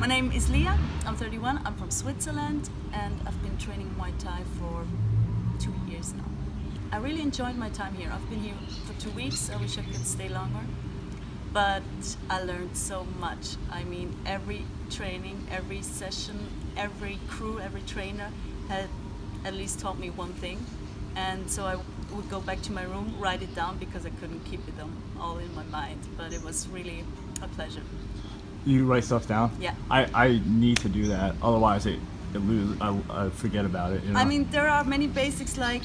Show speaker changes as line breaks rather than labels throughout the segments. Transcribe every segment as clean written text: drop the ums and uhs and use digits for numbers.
My name is Leah, I'm 31, I'm from Switzerland, and I've been training Muay Thai for 2 years now. I really enjoyed my time here. I've been here for 2 weeks, I wish I could stay longer, but I learned so much. I mean, every training, every session, every crew, every trainer had at least taught me one thing, and so I would go back to my room, write it down because I couldn't keep it all in my mind, but it was really a pleasure.
You write stuff down?
Yeah.
I need to do that, otherwise I forget about it. You know?
I mean, there are many basics like,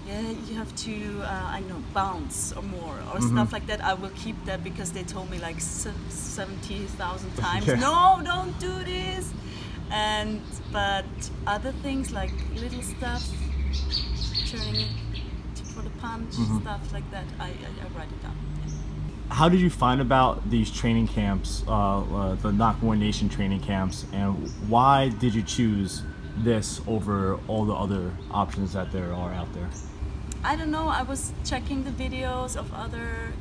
yeah, you have to, I know, bounce or more, or stuff like that. I will keep that because they told me like 70,000 times,
Yeah.
no, don't do this. But other things like little stuff, turning it for the punch, stuff like that, I write it down.
How did you find about these training camps, the Accommodation training camps, and why did you choose this over all the other options that there are out there?
I don't know, I was checking the videos of other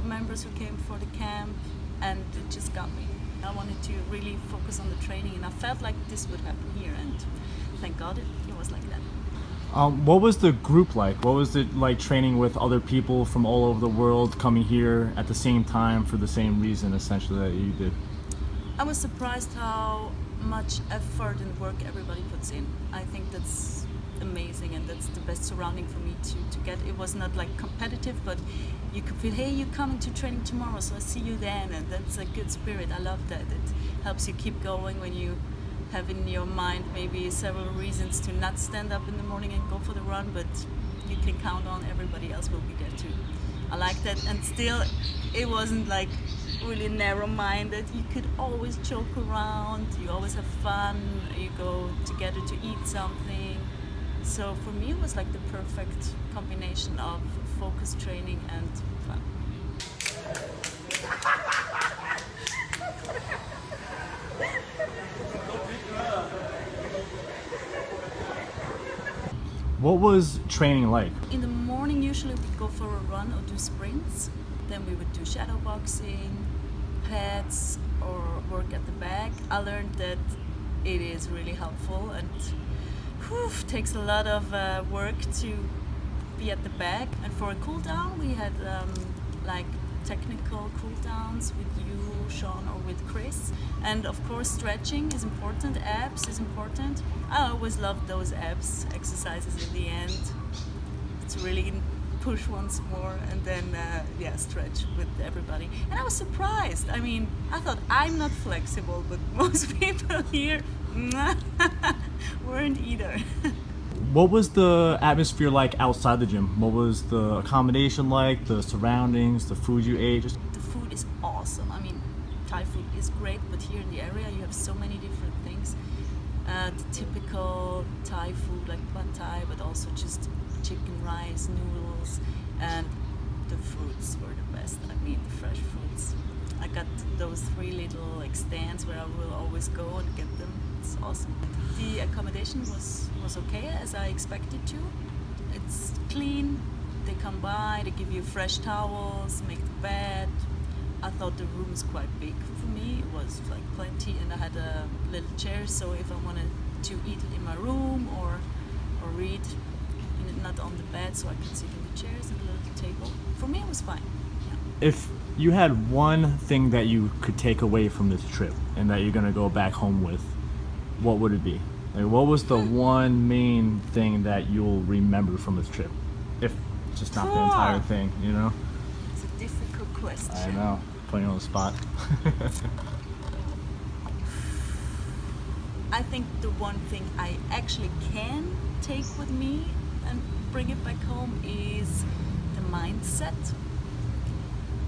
members who came for the camp, and it just got me. I wanted to really focus on the training, and I felt like this would happen here, and thank God it was like that.
What was the group like? What was it like training with other people from all over the world coming here at the same time for the same reason essentially that you did?
I was surprised how much effort and work everybody puts in. I think that's amazing, and that's the best surrounding for me to get. It was not like competitive, but you could feel, hey, you're coming to training tomorrow, so I see you then, and that's a good spirit. I love that. It helps you keep going when you have in your mind maybe several reasons to not stand up in the morning and go for the run, but you can count on everybody else will be there too. I like that, and still it wasn't like really narrow-minded. You could always joke around, you always have fun, you go together to eat something. So for me it was like the perfect combination of focused training and fun.
What was training like?
In the morning usually we'd go for a run or do sprints. Then we would do shadow boxing, pads, or work at the back. I learned that it is really helpful, and takes a lot of work to be at the back. And for a cool down we had like technical cool downs with you, Sean, or with Krus. And of course stretching is important, abs is important. I always loved those abs exercises in the end to really push once more, and then yeah, stretch with everybody. And I was surprised. I mean, I thought I'm not flexible, but most people here weren't either.
What was the atmosphere like outside the gym? What was the accommodation like, the surroundings, the food you ate?
The food is awesome. I mean, Thai food is great, but here in the area you have so many different things. The typical Thai food like pad Thai, but also just chicken, rice, noodles, and the fruits were the best. I mean, the fresh fruits. I got those 3 little like stands where I will always go and get them. It's awesome. The accommodation was okay, as I expected to. It's clean. They come by, they give you fresh towels, make the bed. I thought the room was quite big for me. It was like plenty, and I had a little chair, so if I wanted to eat in my room or read, not on the bed, so I could sit in the chairs and a little table. For me, it was fine. Yeah.
If you had one thing that you could take away from this trip and that you're gonna go back home with, what would it be? Like, what was the one main thing that you'll remember from this trip? If just not the entire thing, you know?
It's a difficult question.
I know, putting you on the spot.
I think the one thing I actually can take with me and bring it back home is the mindset.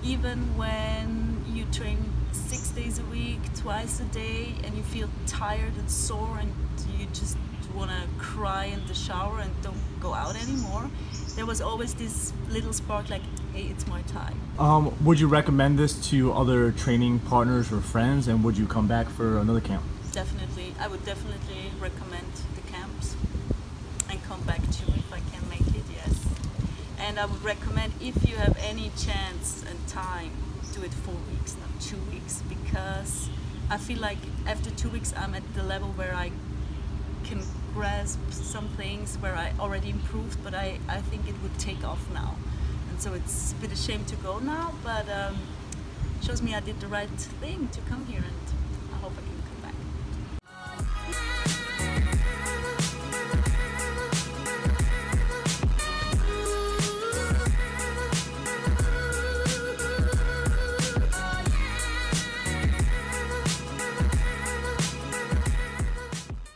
Even when you train 6 days a week, twice a day, and you feel tired and sore and you just want to cry in the shower and don't go out anymore, there was always this little spark like, hey, it's Muay Thai.
Would you recommend this to other training partners or friends, and would you come back for another camp?
Definitely. I would definitely recommend the camps and come back to if I can make it, yes. And I would recommend, if you have any chance and time, do it 4 weeks, not 2 weeks, because I feel like after 2 weeks I'm at the level where I can grasp some things where I already improved, but I think it would take off now. And so it's a bit a shame to go now, but shows me I did the right thing to come here and